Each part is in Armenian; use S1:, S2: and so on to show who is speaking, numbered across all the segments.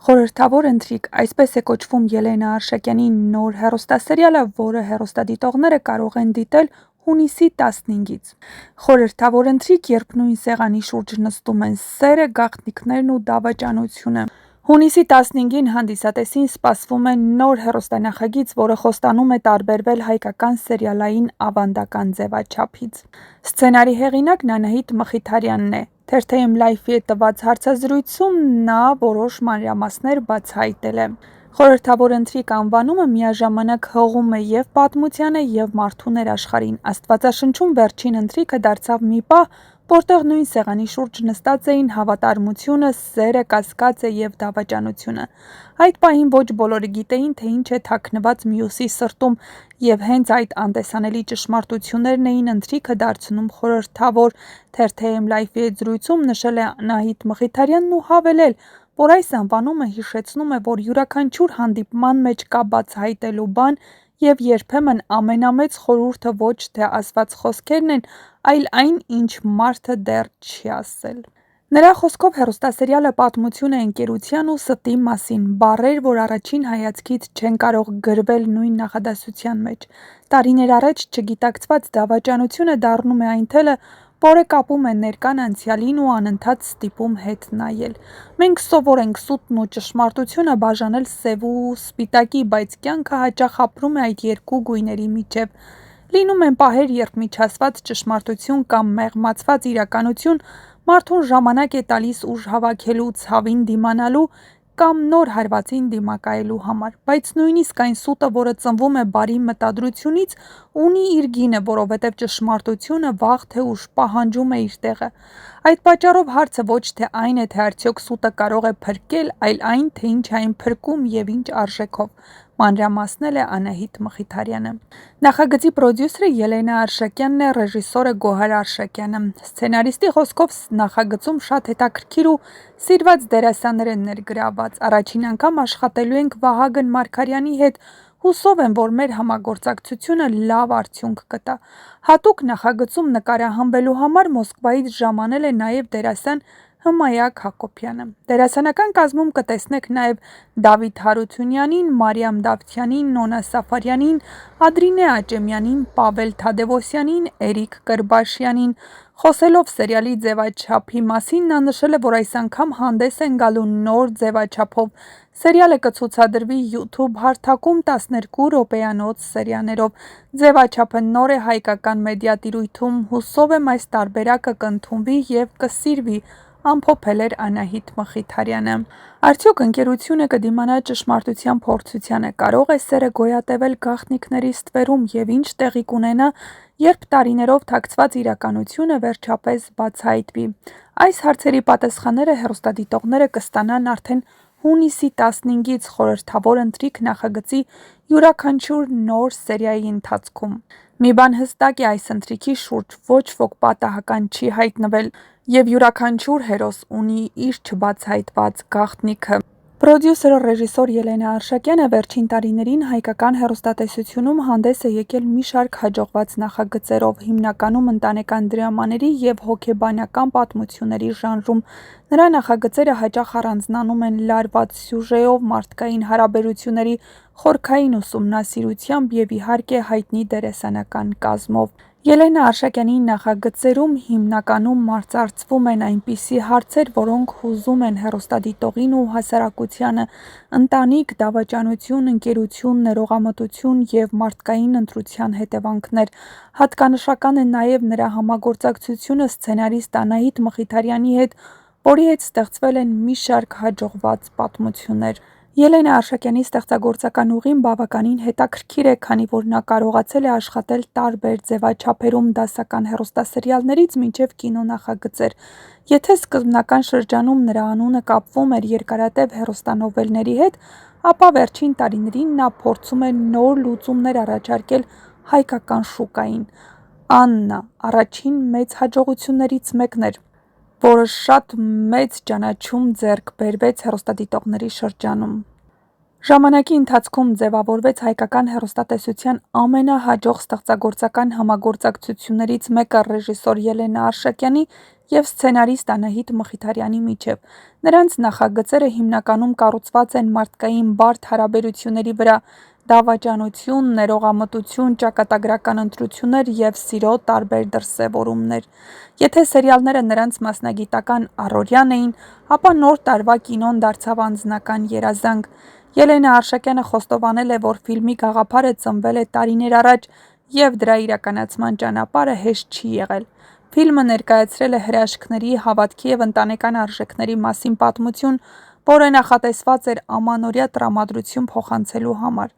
S1: Խորհրդավոր ընթրիք, այսպես է կոչվում Ելենա Արշակյանի նոր հեռուստասերիալը, որը հեռուստադիտողները կարող են դիտել հունիսի 15-ից։ Խորհրդավոր ընթրիք, երբ նույն սեղանի շուրջ նստում են սերը, գաղտնիքներն ու դավաճանությունը։ Հունիսի 15-ին հանդիսատեսին սպասվում է նոր հեռուստանախագիծ, որը խոստանում է տարբերվել հայկական սերիալային ավանդական ձևաչափից։ Սցենարի հեղինակն Անահիտ Մխիթարյանն է։ Թերթեյմ Լայֆի հետ տված հարցազրույցում նա որոշ մանրամասներ բացահայտել է։ Խորհրդավոր ընթրիք անվանումը միաժամանակ հղում է և պատմությանը, և մարդու ներաշխարհին։ Աստվածաշնչում վերջին ընթրիքը դարձավ մի պահ, որտեղ նույն սեղանի շուրջ նստած էին հավատարմությունը, սերը, կասկածը և դավաճանությունը։ Այդ պահին ոչ բոլորը գիտեին, թե ինչ է թաքնված մյուսի սրտում, և հենց այդ անտեսանելի ճշմարտություններն էին ընթրիքը դարձնում խորհրդավոր։ Թերթեյմ Լայֆի հետ զրույցում նշել է Անահիտ Մխիթարյանն ու հավելել, որ այս անվանումը հիշեցնում է, որ յուրաքանչյուր հանդիպման մեջ կա բացահայտելու բան, և երբեմն ամենամեծ խորհուրդը ոչ թե ասված խոսքերն են, այլ այն, ինչ մարդը դեռ չի ասել։ Նրա խոսքով հեռուստասերիալը պատմություն է ընկերության ու ստի մասին, բառեր, որ առաջին հայացքից չեն կարող գրվել նույն նախադասության մեջ։ Տարիներ առաջ չգիտակցված դավաճանությունը դառնում է այն թելը, որը կապում է ներկան անցյալին ու անընդհատ ստիպում հետ նայել։ Մենք սովոր ենք սուտն ու ճշմարտությունը բաժանել սև ու սպիտակի, բայց կյանքը հաճախ ապրում է այդ երկու գույների միջև։ Լինում են պահեր, երբ միջասված ճշմարտություն կամ մեղմացված իրականություն մարդուն ժամանակ է տալիս ուժ հավաքելու, ցավին դիմանալու կամ նոր հարվածին դիմակայելու համար, բայց նույնիսկ այն սուտը, որը ծնվում է բարի մտադրությունից, ունի իր գինը, որովհետև ճշմարտությունը վաղ թե ուշ պահանջում է իր տեղը։ Այդ պատճառով հարցը ոչ թե այն է, թե արդյոք սուտը կարող է փրկել, այլ այն, թե ինչ է այն փրկում և ինչ արժեքով, մանրամասնել է Անահիտ Մխիթարյանը։ Նախագծի պրոդյուսերը Ելենա Արշակյանն է, ռեժիսորը Գոհար Արշակյանը։ Սցենարիստի խոսքով նախագծում շատ հետաքրքիր ու սիրված դերասաններ են ներգրավված։ Առաջին անգամ աշխատելու ենք Վահագն Մարգարյանի հետ, հուսով եմ, որ մեր համագործակցությունը լավ արդյունք կտա։ Հատուկ նախագծում նկարահանվելու համար Մոսկվայից ժամանել է նաև դերասան Հմայակ Հակոբյանը։ Դերասանական կազմում կտեսնեք նաև Դավիթ Հարությունյանին, Մարիամ Դավթյանին, Նոնա Սաֆարյանին, Ադրինե Աճեմյանին, Պավել Թադևոսյանին, Էրիկ Կրբաշյանին։ Խոսելով սերիալի ձևաչափի մասին, նա նշել է, որ այս անգամ հանդես են գալու նոր ձևաչափով։ Սերիալը կցուցադրվի YouTube հարթակում 12 րոպեանոց սերիաներով։ Ձևաչափը նոր է հայկական մեդիատիրույթում, հուսով եմ այս տարբերակը կընդունվի և կսիրվի, ամփոփել էր Անահիտ Մխիթարյանը։ Արդյոք ընկերությունը կդիմանա ճշմարտության փորձությանը, կարող է սերը գոյատևել գաղտնիքների ստվերում և ինչ տեղի կունենա, երբ տարիներով թաքցված իրականությունը վերջապես բացահայտվի։ Այս հարցերի պատասխանները հեռուստադիտողները կստանան արդեն հունիսի 15-ից խորհրդավոր ընթրիք նախագծի յուրաքանչյուր նոր սերիայի ընթացքում։ Մի բան հստակ է այս ընթրիքի շուրջ ոչ ոք պատահական չի հայտնվել, և յուրաքանչյուր հերոս ունի իր չբացահայտված գաղտնիքը։ Պրոդյուսեր, ռեժիսոր Ելենա Արշակյանը վերջին տարիներին հայկական հեռուստատեսությունում հանդես է եկել մի շարք հաջողված նախագծերով, հիմնականում ընտանեկան դրամաների և հոգեբանական պատմությունների ժանրում։ Նրա նախագծերը հաճախ առանձնանում են լարված սյուժեով, մարդկային հարաբերությունների խորքային ուսումնասիրությամբ և իհարկե հայտնի դերասանական կազմով։ Ելենա Արշակյանի նախագծերում հիմնականում մարզարծվում են այնպիսի հարցեր, որոնք հուզում են հեռուստադիտողին ու հասարակությանը՝ ընտանիք, դավաճանություն, ընկերություն, ներողամտություն և մարդկային ընտրության հետևանքներ։ Հատկանշական է նաև նրա համագործակցությունը սցենարիստ Անահիտ Մխիթարյանի հետ, որի հետ ստեղծվել են մի շարք հաջողված պատմություններ։ Ելենա Արշակյանի ստեղծագործական ուղին բավականին հետաքրքիր է, քանի որ նա կարողացել է աշխատել տարբեր ձևաչափերում՝ դասական հեռուստասերիալներից մինչև կինոնախագծեր։ Եթե սկզբնական շրջանում նրա անունը կապվում էր երկարատև հեռուստանովելների հետ, ապա վերջին տարիներին նա փորձում է նոր լուծումներ առաջարկել հայկական շուկային։ «Աննա» առաջին մեծ հաջողություններից մեկն էր, որը շատ մեծ ճանաչում ձեռք բերվեց հեռուստադիտողների շրջանում։ Ժամանակի ընթացքում ձևավորվեց հայկական հեռուստատեսության ամենահաջող ստեղծագործական համագործակցություններից մեկը ռեժիսոր Ելենա Արշակյանի և սցենարիստ Անահիտ Մխիթարյանի միջև։ Նրանց նախագծերը հիմնականում կառուցված են մարդկային բարդ հարաբերությունների վրա՝ դավաճանություն, ներողամտություն, ճակատագրական ընտրություններ և սիրո տարբեր դրսևորումներ։ Եթե սերիալները նրանց մասնագիտական առօրյան էին, ապա Նոր տարվա կինոն դարձավ անձնական երազանք։ Ելենա Արշակյանը խոստովանել է, որ ֆիլմի գաղափարը ծնվել է տարիներ առաջ, և դրա իրականացման ճանապարհը հեշտ չի եղել։ Ֆիլմը ներկայացրել է հրաշքների, հավատքի և ընտանեկան արժեքների մասին պատմություն, որը նախատեսված էր ամանորյա տրամադրություն փոխանցելու համար։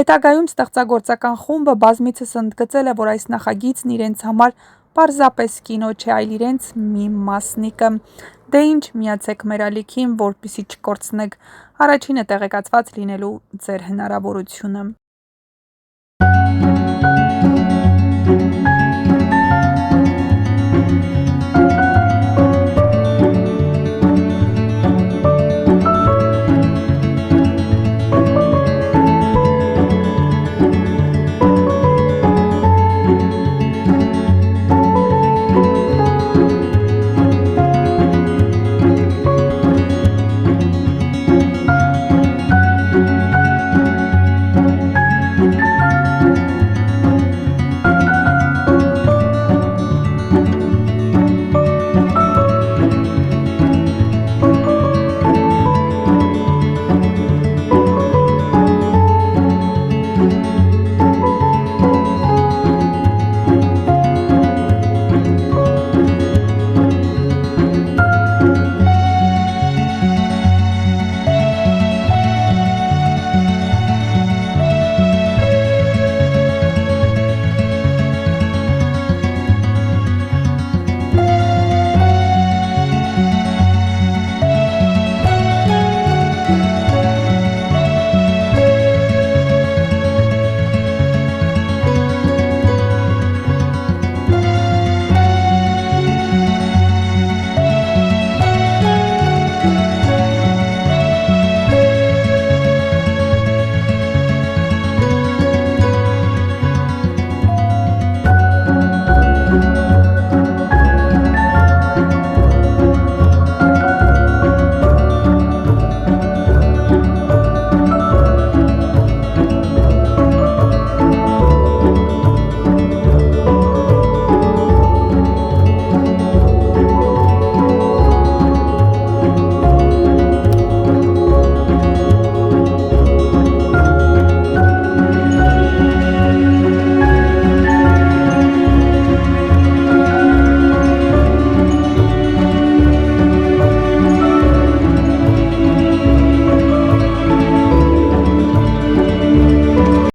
S1: Հետագայում ստեղծագործական խումբը բազմիցս ընդգծել է, որ այս նախագիծն իրենց համար պարզապես կինո չէ, այլ իրենց մի մասնիկը։ Դե ինչ, միացեք մեր ալիքին, որպեսզի չկորցնեք առաջինը տեղեկացված լինելու ձեր հնարավորությունը։